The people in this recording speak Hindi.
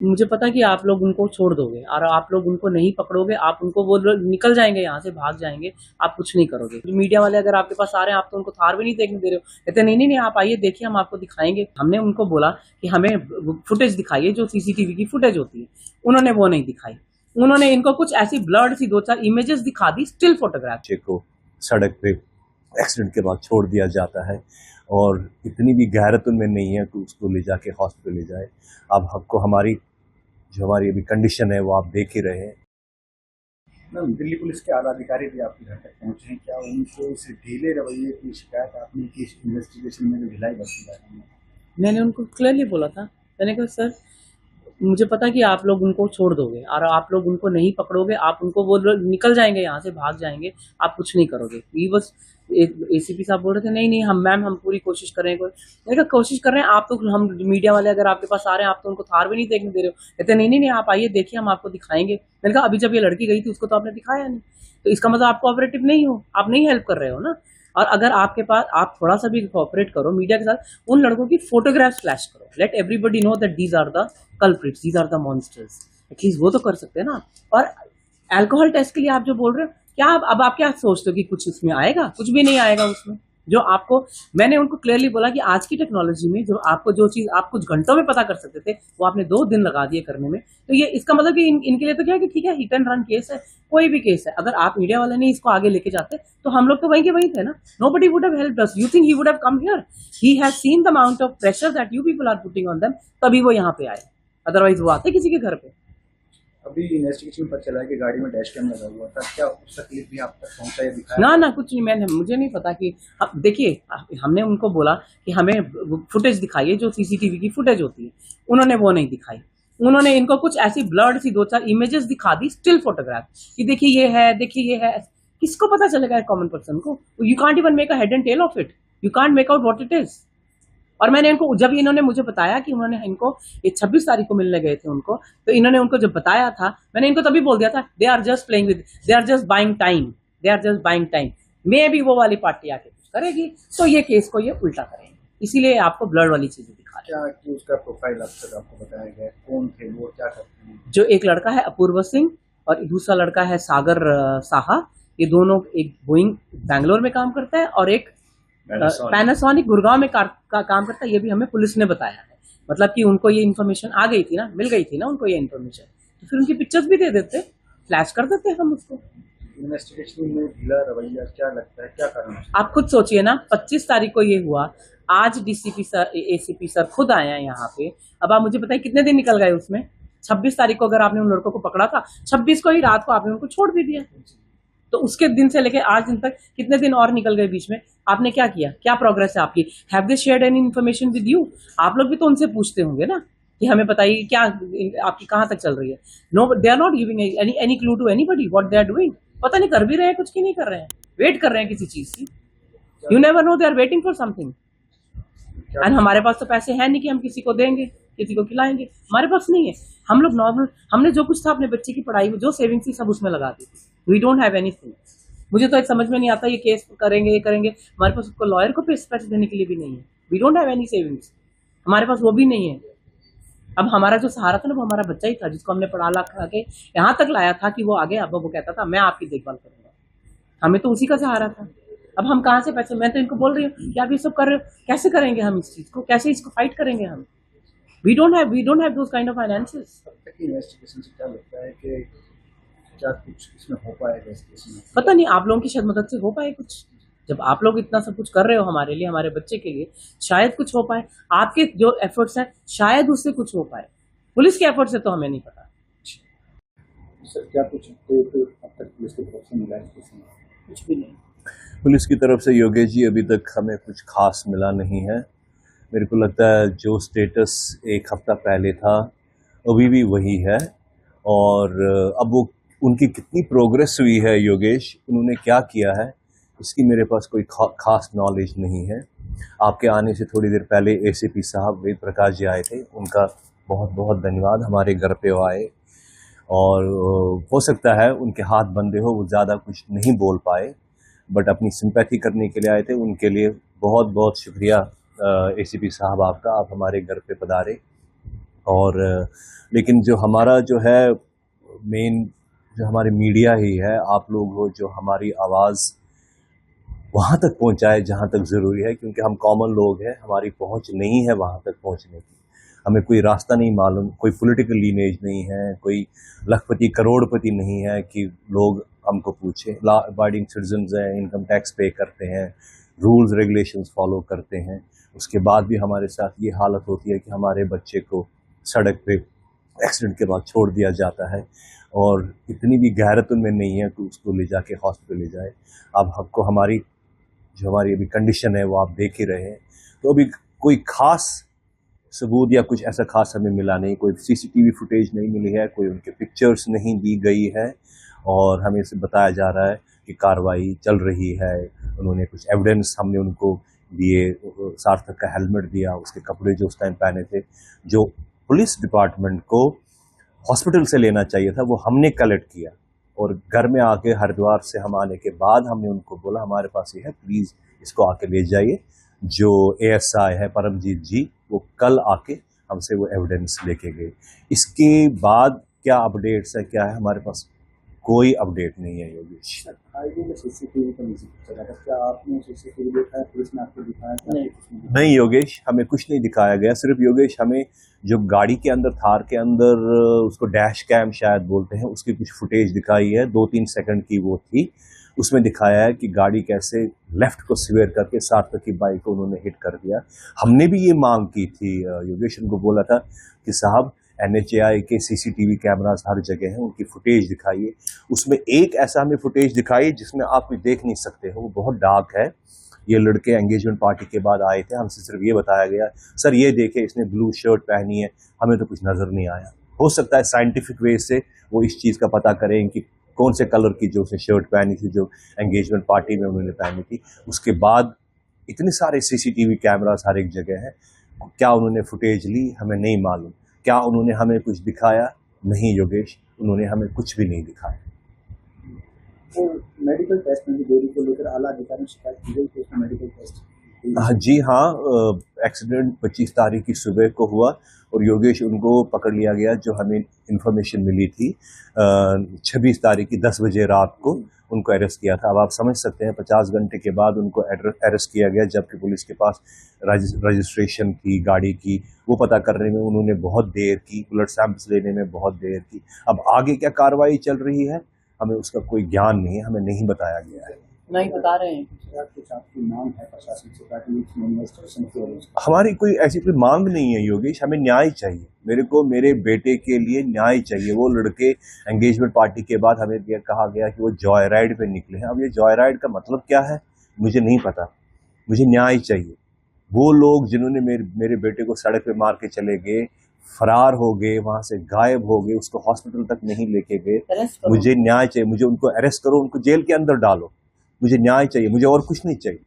मुझे पता है कि आप लोग उनको छोड़ दोगे और आप लोग उनको नहीं पकड़ोगे, आप उनको वो लोग निकल जाएंगे, यहाँ से भाग जाएंगे, आप कुछ नहीं करोगे। मीडिया वाले अगर आपके पास आ रहे हैं, आप तो उनको थार भी नहीं देखने दे रहे हो। कहते नहीं नहीं नहीं, आप आइए देखिए, हम आपको दिखाएंगे। हमने उनको बोला कि हमें फुटेज दिखाइए, जो सीसीटीवी की फुटेज होती है। उन्होंने वो नहीं दिखाई। उन्होंने इनको कुछ ऐसी ब्लर्ड सी दो चार इमेजेस दिखा दी, स्टिल फोटोग्राफ। बच्चे को सड़क पे एक्सीडेंट के बाद छोड़ दिया जाता है और इतनी भी गैरत उनमें नहीं है कि उसको ले जाके हॉस्पिटल ले जाए। अब हमको हमारी अभी कंडीशन है वो आप देख ही रहे हैं। मैम, दिल्ली पुलिस के आला अधिकारी भी आपके घर तक पहुंचे हैं, क्या उनको इस ढीले रवैये की शिकायत आपने की इस इन्वेस्टिगेशन में जो ढिलाई बरती जा रही है? मैंने उनको क्लियरली बोला था, मैंने कहा सर, मुझे पता है कि आप लोग उनको छोड़ दोगे और आप लोग उनको नहीं पकड़ोगे, आप उनको वो लोग निकल जाएंगे, यहाँ से भाग जाएंगे, आप कुछ नहीं करोगे। ये बस एसीपी साहब बोल रहे थे नहीं नहीं, हम मैम हम पूरी कोशिश कर रहे हैं। मैंने कहा कोशिश कर रहे हैं आप तो, हम मीडिया वाले अगर आपके पास आ रहे हैं, आप तो उनको थार भी नहीं देखने दे रहे हो। कहते नहीं नहीं नहीं, आप आइए देखिए, हम आपको दिखाएंगे। मैंने कहा अभी जब ये लड़की गई थी उसको तो आपने दिखाया नहीं, तो इसका मतलब आप कोऑपरेटिव नहीं हो, आप नहीं हेल्प कर रहे हो ना। और अगर आपके पास आप थोड़ा सा भी कोऑपरेट करो मीडिया के साथ, उन लड़कों की फोटोग्राफ्स फ्लैश करो, let everybody know that these are the culprits, these are the monsters. At least वो तो कर सकते हैं ना। और अल्कोहल टेस्ट के लिए आप जो बोल रहे हो, क्या अब आप क्या सोचते हो कि कुछ इसमें आएगा? कुछ भी नहीं आएगा उसमें। जो आपको, मैंने उनको क्लियरली बोला कि आज की टेक्नोलॉजी में जो आपको जो चीज आप कुछ घंटों में पता कर सकते थे, वो आपने 2 दिन लगा दिए करने में। तो ये इसका मतलब कि इनके लिए तो क्या है कि ठीक है, हिट एंड रन केस है, कोई भी केस है, अगर आप मीडिया वाले नहीं इसको आगे लेके जाते तो हम लोग तो वहीं के वहीं थे ना। Nobody would have helped us. You think he would have come here? He has seen the amount of pressure that you people are putting on them, तभी वो यहाँ पे आए, अदरवाइज वो आते किसी के घर पे। अभी इन्वेस्टिगेशन पर चला है कि गाड़ी में डैश कैम लगा हुआ था, क्या उसका क्लिप भी आप तक पहुंचा या दिखाया? ना ना, कुछ नहीं, मुझे नहीं पता कि देखिए, हमने उनको बोला कि हमें फुटेज दिखाइए, जो सीसीटीवी की फुटेज होती है। उन्होंने वो नहीं दिखाई। उन्होंने इनको कुछ ऐसी ब्लर्ड सी दो चार इमेजेस दिखा दी, स्टिल फोटोग्राफ, कि देखिए ये है, देखिए ये है। किसको पता चलेगा कॉमन पर्सन को? You can't even make a head and tail of it, you can't make out what it is. और मैंने इनको, जब इन्होंने मुझे बताया कि उन्होंने इनको ये 26 तारीख को मिलने गए थे उनको, तो इन्होंने उनको जब बताया था, मैंने इनको तभी बोल दिया था, they are just playing with, they are just buying time, they are just buying time. मे भी वो वाली पार्टी आके कुछ करेगी तो ये केस को ये उल्टा करेंगे, इसीलिए आपको ब्लड वाली चीजें दिखा रहे हैं। क्या कि उसका प्रोफाइल अब तक आपको बताया गया, कौन थे वो, क्या करते हैं? जो एक लड़का है अपूर्व सिंह और दूसरा लड़का है सागर साहा, ये दोनों, एक बोइंग बैंगलोर में काम करता है और एक पैनासोनिक गुड़गांव में काम करता है। ये भी हमें पुलिस ने बताया है, मतलब कि उनको ये इन्फॉर्मेशन आ गई थी ना, मिल गई थी ना उनको ये इन्फॉर्मेशन, तो फिर उनकी पिक्चर्स भी दे देते, फ्लैश कर देते हम उसको। इन्वेस्टिगेशन में ढीला रवैया क्या लगता है, क्या कारण है? आप खुद सोचिए ना, 25 तारीख को ये हुआ, आज डीसीपी सर, एसीपी सर खुद आए हैं यहाँ पे। अब आप मुझे बताइए कितने दिन निकल गए उसमें? 26 तारीख को अगर आपने उन लड़कों को पकड़ा था, 26 को ही रात को आपने उनको छोड़ भी दिया, तो उसके दिन से लेके आज दिन तक कितने दिन और निकल गए बीच में? आपने क्या किया? क्या प्रोग्रेस है आपकी? Have they shared any information with you? आप लोग भी तो उनसे पूछते होंगे ना कि हमें बताइए क्या आपकी कहाँ तक चल रही है। No, they are not giving any clue to anybody what they are doing. पता नहीं कर भी रहे हैं कुछ की नहीं कर रहे हैं, वेट कर रहे हैं किसी चीज की। You never know, they are waiting for something. And हमारे पास तो पैसे हैं नहीं कि हम किसी को देंगे, किसी को खिलाएंगे, हमारे पास नहीं है। हम लोग नॉर्मल, हमने जो कुछ था अपने बच्चे की पढ़ाई में, जो सेविंग्स थी सब उसमें लगा दी थी। We don't have anything. मुझे तो एक समझ में नहीं आता, ये केस करेंगे ये करेंगे, हमारे पास उसको लॉयर को पैसे देने के लिए भी नहीं है। We don't have any savings, हमारे पास वो भी नहीं है। अब हमारा जो सहारा था ना, वो हमारा बच्चा ही था, जिसको हमने पढ़ा लिखा के यहाँ तक लाया था कि वो आगे, अब वो कहता था मैं आपकी देखभाल करूंगा, हमें तो उसी का सहारा था। अब हम कहाँ से पैसे, मैं तो इनको बोल रही हूँ कि आप ये सब कर रहे हो, कैसे करेंगे हम इस चीज को, कैसे इसको फाइट करेंगे हम? We don't have those kind of finances. अब तक की इन्वेस्टिगेशन से क्या लगता है कि क्या कुछ इसमें हो पाएगा इस केस में? पता नहीं, आप लोगों की शायद मदद से हो पाए कुछ। जब आप लोग इतना सब कुछ कर रहे हो हमारे लिए, हमारे बच्चे के लिए, शायद कुछ हो पाए। आपके जो एफर्ट्स हैं शायद उससे कुछ हो पाए, पुलिस के एफर्ट से तो हमें नहीं पता। सर, क्या कुछ अपडेट अब तक पुलिस की तरफ से मिला है इस केस में? कुछ भी नहीं। पुलिस की तरफ से योगेश जी अभी तक हमें कुछ खास मिला नहीं है। मेरे को लगता है जो स्टेटस एक हफ्ता पहले था अभी भी वही है, और अब वो उनकी कितनी प्रोग्रेस हुई है, योगेश उन्होंने क्या किया है, इसकी मेरे पास कोई खास नॉलेज नहीं है। आपके आने से थोड़ी देर पहले एसीपी साहब वेद प्रकाश जी आए थे, उनका बहुत बहुत धन्यवाद, हमारे घर पे वो आए, और हो सकता है उनके हाथ बंधे हो, वो ज़्यादा कुछ नहीं बोल पाए, बट अपनी सिंपैथी करने के लिए आए थे। उनके लिए बहुत बहुत शुक्रिया एसीपी साहब आपका, आप हमारे घर पे पधारे और लेकिन जो हमारा जो है मेन, जो हमारी मीडिया ही है, आप लोग हो जो हमारी आवाज़ वहाँ तक पहुँचाए जहाँ तक ज़रूरी है, क्योंकि हम कॉमन लोग हैं, हमारी पहुँच नहीं है वहाँ तक पहुँचने की। हमें कोई रास्ता नहीं मालूम, कोई पॉलिटिकल लीनेज नहीं है, कोई लखपति करोड़पति नहीं है कि लोग हमको पूछें। लॉ अबाइडिंग सिटीजन्स हैं, इनकम टैक्स पे करते हैं, रूल्स रेगुलेशंस फॉलो करते हैं। उसके बाद भी हमारे साथ ये हालत होती है कि हमारे बच्चे को सड़क पे एक्सीडेंट के बाद छोड़ दिया जाता है, और इतनी भी गैरत उनमें नहीं है कि उसको ले जाके हॉस्पिटल ले जाए। अब हमको हमारी जो हमारी अभी कंडीशन है वो आप देख ही रहे हैं। तो अभी कोई खास सबूत या कुछ ऐसा खास हमें मिला नहीं, कोई सीसीटीवी फुटेज नहीं मिली है, कोई उनके पिक्चर्स नहीं दी गई है, और हमें इसे बताया जा रहा है कि कार्रवाई चल रही है। उन्होंने कुछ एविडेंस हमने उनको दिए, सार्थक का हेलमेट दिया, उसके कपड़े जो उस टाइम पहने थे, जो पुलिस डिपार्टमेंट को हॉस्पिटल से लेना चाहिए था, वो हमने कलेक्ट किया। और घर में आके हरिद्वार से हम आने के बाद हमने उनको बोला हमारे पास ये है, प्लीज़ इसको आके ले जाइए। जो एएसआई है परमजीत जी, वो कल आके हमसे वो एविडेंस लेके गए। इसके बाद क्या अपडेट्स है, क्या है, हमारे पास कोई अपडेट नहीं है योगेश। हाईवे में सीसीटीवी का म्यूजिक चला था, क्या आपने सीसीटीवी देखा है? पुलिस ने आपको दिखाया? नहीं योगेश, हमें कुछ नहीं दिखाया गया। सिर्फ योगेश हमें जो गाड़ी के अंदर, थार के अंदर, उसको डैश कैम शायद बोलते हैं, उसकी कुछ फुटेज दिखाई है, 2-3 सेकंड की वो थी। उसमें दिखाया है कि गाड़ी कैसे लेफ्ट को स्वेयर करके सार्थक की बाइक को उन्होंने हिट कर दिया। हमने भी ये मांग की थी योगेश, उनको बोला था कि साहब NHAI के सीसीटीवी कैमरास हर जगह हैं, उनकी फुटेज दिखाइए। उसमें एक ऐसा हमें फुटेज दिखाई जिसमें आप कुछ देख नहीं सकते हो, वो बहुत डार्क है। ये लड़के एंगेजमेंट पार्टी के बाद आए थे, हमसे सिर्फ ये बताया गया, सर ये देखे इसने ब्लू शर्ट पहनी है, हमें तो कुछ नज़र नहीं आया। हो सकता है साइंटिफिक वे से वो इस चीज़ का पता करें कि कौन से कलर की जो उसने शर्ट पहनी थी, जो एंगेजमेंट पार्टी में उन्होंने पहनी थी। उसके बाद इतने सारे सीसीटीवी कैमरास हर एक जगह हैं, क्या उन्होंने फुटेज ली हमें नहीं मालूम। क्या उन्होंने हमें कुछ दिखाया? नहीं योगेश, उन्होंने हमें कुछ भी नहीं दिखाया। तो मेडिकल टेस्ट में देरी को लेकर आला अधिकारी शिकायत की गई कि उसमें मेडिकल टेस्ट? जी हाँ, एक्सीडेंट 25 तारीख की सुबह को हुआ, और योगेश उनको पकड़ लिया गया जो हमें इन्फॉर्मेशन मिली थी। 26 तारीख की 10 बजे रात को उनको अरेस्ट किया था। अब आप समझ सकते हैं 50 घंटे के बाद उनको अरेस्ट किया गया, जबकि पुलिस के पास रजिस्ट्रेशन थी गाड़ी की, वो पता करने में उन्होंने बहुत देर की, ब्लड सैंपल्स लेने में बहुत देर की। अब आगे क्या कार्रवाई चल रही है हमें उसका कोई ज्ञान नहीं है, हमें नहीं बताया गया है। नहीं बता रहे हैं। कुछ आपकी मांग है प्रशासन से ताकि इन्वेस्टिगेशन की? हमारी कोई ऐसी कोई मांग नहीं है योगेश, हमें न्याय चाहिए। मेरे को मेरे बेटे के लिए न्याय चाहिए। वो लड़के एंगेजमेंट पार्टी के बाद हमें कहा गया कि वो जॉय राइड पे निकले हैं। अब ये जॉय राइड का मतलब क्या है मुझे नहीं पता, मुझे न्याय चाहिए। वो लोग जिन्होंने मेरे बेटे को सड़क पे मार के चले गए, फरार हो गए, वहां से गायब हो गए, उसको हॉस्पिटल तक नहीं लेके गए, मुझे न्याय चाहिए। मुझे उनको अरेस्ट करो, उनको जेल के अंदर डालो, मुझे न्याय चाहिए, मुझे और कुछ नहीं चाहिए।